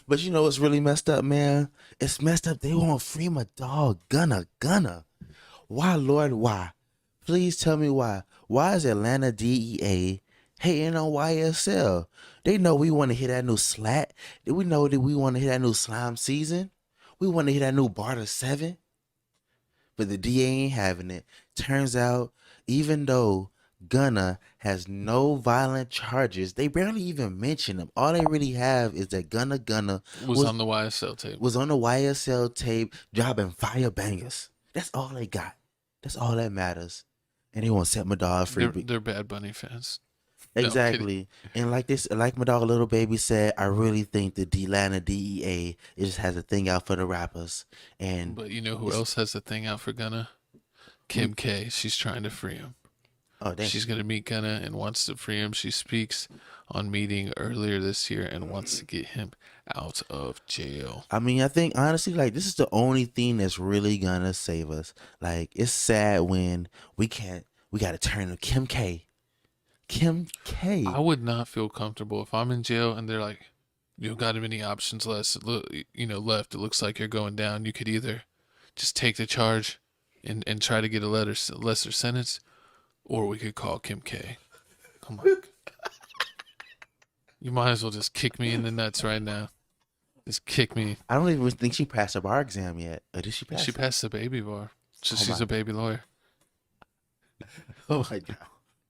But you know what's really messed up, man? It's messed up. They won't free my dog, Gunna. Why, Lord? Why? Please tell me why. Why is Atlanta DEA hating on YSL? They know we want to hear that new slat. We know that we want to hear that new slime season. We want to hear that new Barter 7. But the DA ain't having it. Turns out, even though Gunna has no violent charges, they barely even mention him. All they really have is that Gunna Was was on the YSL tape. was on the YSL tape dropping fire bangers. That's all they got. That's all that matters. And they want to set my dog free. They're Bad Bunny fans. No, I'm kidding. Exactly. And like this, like my dog Little Baby said, I really think the Atlanta DEA it just has a thing out for the rappers. And But you know who it's, else has a thing out for Gunna? Kim K. She's trying to free him. oh dang. She's gonna meet Gunna and wants to free him. She speaks on meeting earlier this year and wants to get him out of jail. I mean, I think honestly, like this is the only thing that's really gonna save us. Like it's sad when we can't. We gotta turn to Kim K. Kim K. I would not feel comfortable if I'm in jail and they're like, "You don't got any options left. Left. It looks like you're going down. You could either just take the charge and try to get a lesser sentence, or we could call Kim K. Come on, you might as well just kick me in the nuts right now. Just kick me. I don't even think she passed her bar exam yet. Or did she pass? She it? passed the baby bar. So Oh she's my- a baby lawyer. Oh my god.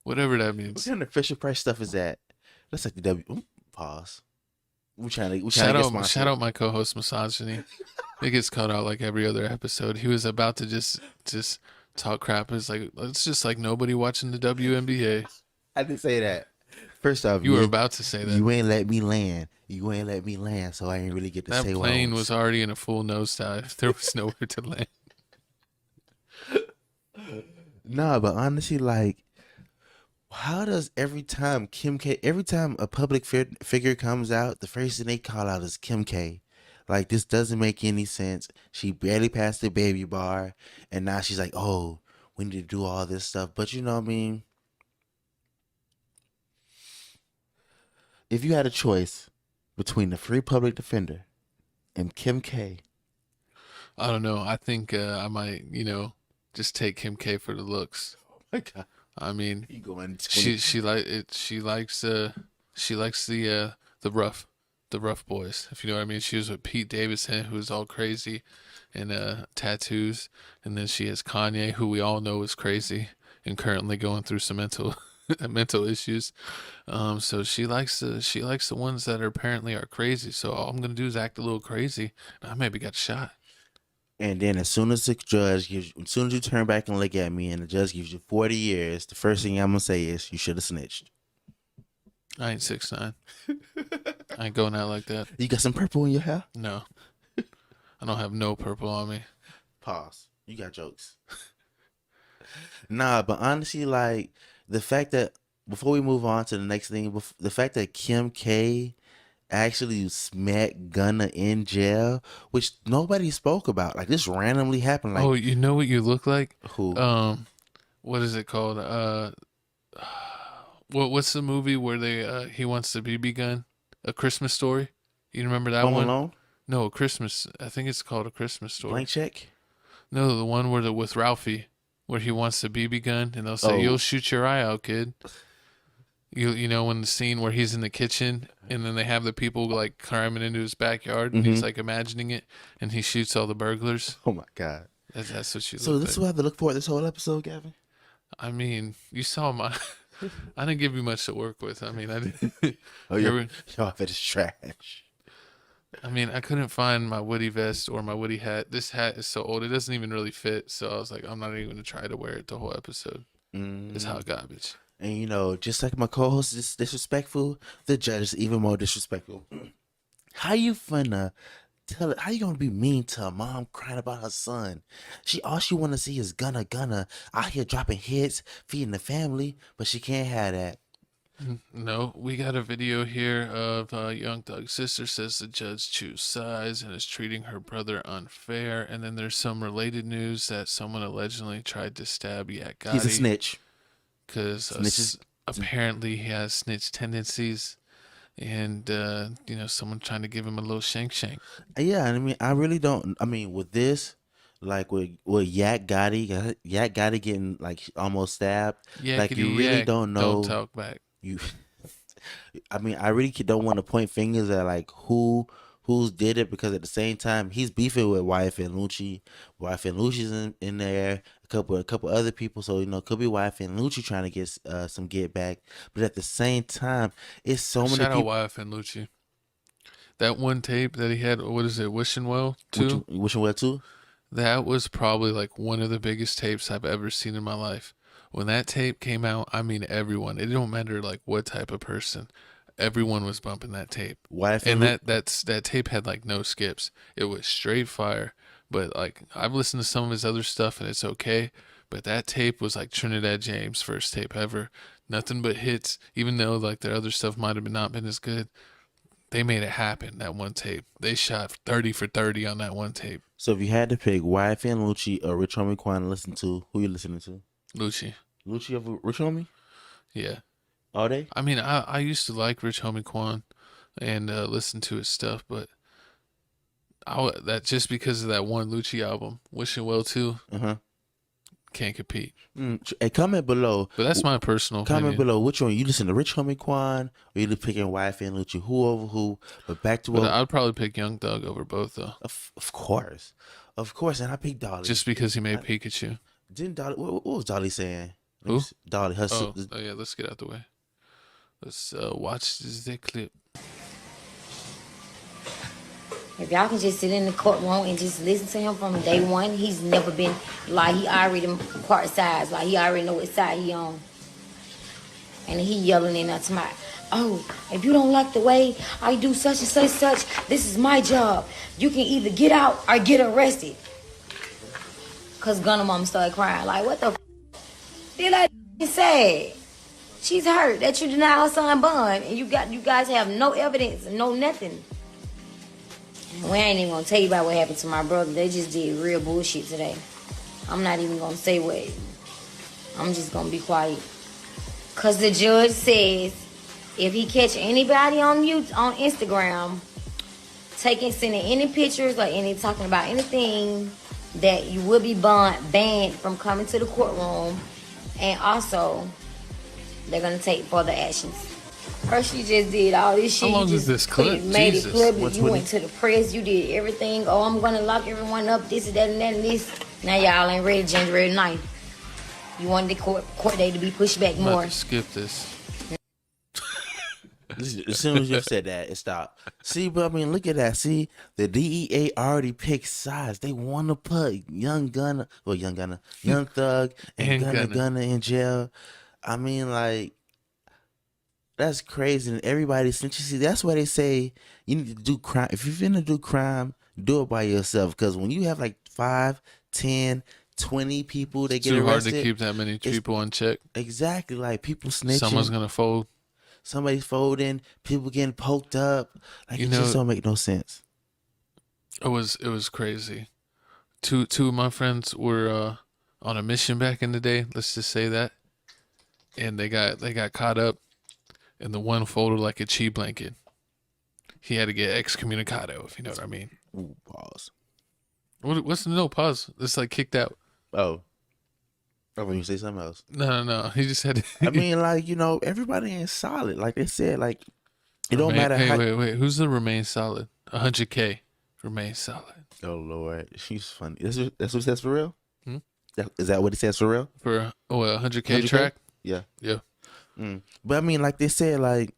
Whatever that What means. kind of Fisher Price stuff is that? That's like the W. Pause. We trying to get Shout out my co-host Misogyny. It gets cut out like every other episode. He was about to just talk crap. It's like it's just like nobody watching the WNBA. I didn't say that. First off, You were about to say that. You ain't let me land. You ain't let me land, so I ain't really get to That say plane what I was already in a full nosedive. There was nowhere to land. Nah, but honestly, like, how does every time every time a public figure comes out, the first thing they call out is Kim K. Like, this doesn't make any sense. She barely passed the baby bar, and now she's like, oh, we need to do all this stuff. But you know what I mean? If you had a choice between the free public defender and Kim K, I don't know. I think I might, just take Kim K for the looks. oh my god, I mean, you going 20. she like it. She likes the rough boys. If you know what I mean. She was with Pete Davidson, who's all crazy, and tattoos, and then she has Kanye, who we all know is crazy and currently going through some mental issues. So she likes the ones that apparently are crazy. So all I'm gonna do is act a little crazy, and I maybe got shot. And then as soon as as soon as you turn back and look at me and the judge gives you 40 years, the first thing I'm going to say is you should have snitched. I ain't 6'9". I ain't going out like that. You got some purple in your hair? No, I don't have no purple on me. Pause. You got jokes. Nah, but honestly, like, the fact that, before we move on to the next thing, the fact that Kim K actually smacked Gunna in jail, which nobody spoke about. Like, this randomly happened. Like, Oh, you know what you look like? who? What is it called? What's the movie where he wants the BB gun? A Christmas Story. You remember that Home one? Alone? No, Christmas. I think it's called A Christmas Story. Blank Check? No, the one with Ralphie, where he wants the BB gun, and they'll say, Oh. "You'll shoot your eye out, kid." You know when the scene where he's in the kitchen, and then they have the people like climbing into his backyard, and he's like imagining it, and he shoots all the burglars. Oh, my God. That's what you So look this is like. what I have to look for this whole episode, Gavin? I mean, you saw my. I didn't give you much to work with. I mean, I didn't. Oh, You your ever- outfit is trash. I mean, I couldn't find my Woody vest or my Woody hat. This hat is so old; it doesn't even really fit. So I was like, I'm not even gonna try to wear it the whole episode. It's hot garbage. And you know, just like my co-host is disrespectful, the judge is even more disrespectful. How you finna tell it? How you gonna be mean to a mom crying about her son? All she wanna see is Gunna out here dropping hits, feeding the family, but she can't have that. No, we got a video here of Young Thug's sister says the judge chose sides and is treating her brother unfair. And then there's some related news that someone allegedly tried to stab Yak Gotti. He's a snitch. Because Snitches. apparently he has snitch tendencies. and someone trying to give him a little shank. Yeah, and I mean, I really don't. I mean, with this, like with Yak Gotti getting like almost stabbed. Like you Yakety really yak, don't don't know. talk back. You, I mean, I really don't want to point fingers at like who's did it, because at the same time he's beefing with Wife and Lucci. Wife and Lucci's in there. A couple other people. So could be Wife and Lucci trying to get some get back. But at the same time, it's so many Shout out people. Wife and Lucci. That one tape that he had, what is it, Wishing Well too? Wishing well too. That was probably like one of the biggest tapes I've ever seen in my life. When that tape came out, I mean everyone. It don't matter like what type of person. Everyone was bumping that tape. Wife And and that tape had like no skips. It was straight fire. But like I've listened to some of his other stuff and it's okay. But that tape was like Trinidad James' first tape ever. Nothing but hits. Even though like their other stuff might have not been as good, they made it happen. That one tape. They shot 30 for 30 on that one tape. So if you had to pick Wife and Lucci or Rich Homie Quan to listen to, who you listening to? Lucci. Lucci over Rich Homie? Yeah. All day? I mean, I used to like Rich Homie Quan and listen to his stuff, but that just because of that one Lucci album, Wishing Well too, can't compete. Hey, comment below. But that's my personal Comment opinion. below. Which one you listen to, Rich Homie Quan, or you picking Wife and Lucci? Who over who? But back to But what? I'd probably pick Young Thug over both though, Of course, and I picked Dolly. just because he made Pikachu. Didn't Dolly? What was Dolly saying? Who? Dolly. Her. Oh yeah, let's get out the way. Let's watch this clip. If y'all can just sit in the courtroom and just listen to him from day one, he's never been like he already part sides, like he already know what side he on. And he yelling in us my, oh, if you don't like the way I do such and such, this is my job. You can either get out or get arrested. Cause Gunna mama started crying, like what the Feel like sad. She's hurt that you deny her son bond and you guys have no evidence, no nothing. We ain't even gonna tell you about what happened to my brother. They just did real bullshit today. I'm not even gonna say what. I'm just gonna be quiet. Cause the judge says if he catch anybody on Instagram sending any pictures or any talking about anything, that you will be banned from coming to the courtroom, and also they're gonna take further actions. First, you just did all this shit. How long you is just this clip? made Jesus. it public. You went to the press. You did everything. Oh, I'm gonna lock everyone up. This and that and that and this. Now y'all ain't ready. January 9th. You wanted the court day to be pushed back I'm about more. to skip this. As soon as you said that, it stopped. See, but I mean, look at that. See, the DEA already picked sides. They want to put Young Thug, and Gunna in jail. I mean, like, that's crazy. And everybody, since you see, that's why they say you need to do crime. If you're finna do crime, do it by yourself. Because when you have like 5, 10, 20 people that It's get too arrested, hard to keep that many people on check. exactly, like people snitching. Someone's gonna fold. Somebody's folding, people getting poked up. Like, You it know, just don't make no sense. It was crazy. Two of my friends were on a mission back in the day. Let's just say that, and they got caught up, and the one folded like a cheap blanket. He had to get excommunicado, if you know what I mean. Ooh, pause. What's the no pause? It's like kicked out. Oh, when you say something else. No. He just had to. I mean, like, everybody ain't solid. Like they said, like, it don't matter how. Wait. Who's the remain solid? 100K remain solid. Oh Lord, she's funny. That's what it says for real. Hmm? Is that what it says for real? For a 100K track? Yeah. Yeah. But I mean, like they said, like,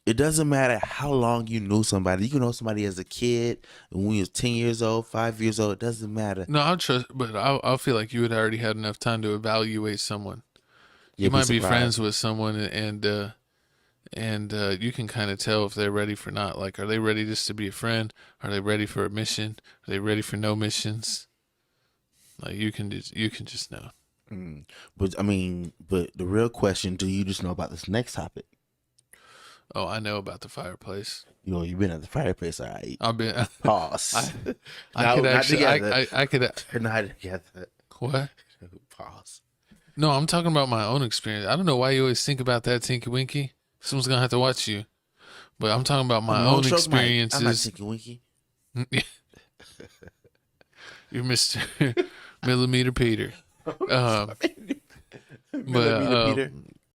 it doesn't matter how long you knew somebody. You can know somebody as a kid when you was 10 years old, 5 years old. It doesn't matter. No, I'll feel like you would already had enough time to evaluate someone. You'd You might be surprised. friends with someone and you can kind of tell if they're ready for not. Like, are they ready just to be a friend? Are they ready for a mission? Are they ready for no missions? Like, you can just know. But I mean, the real question: do you just know about this next topic? Oh, I know about the fireplace. You've been at the fireplace, all right? I've been. Pause. I could actually. together. I could. Not together. What? Pause. No, I'm talking about my own experience. I don't know why you always think about that, Tinky Winky. Someone's gonna have to watch you. But I'm talking about my Long own stroke mic. I'm not experiences. Tinky Winky. You're Mr. Millimeter Peter. Millimeter Peter.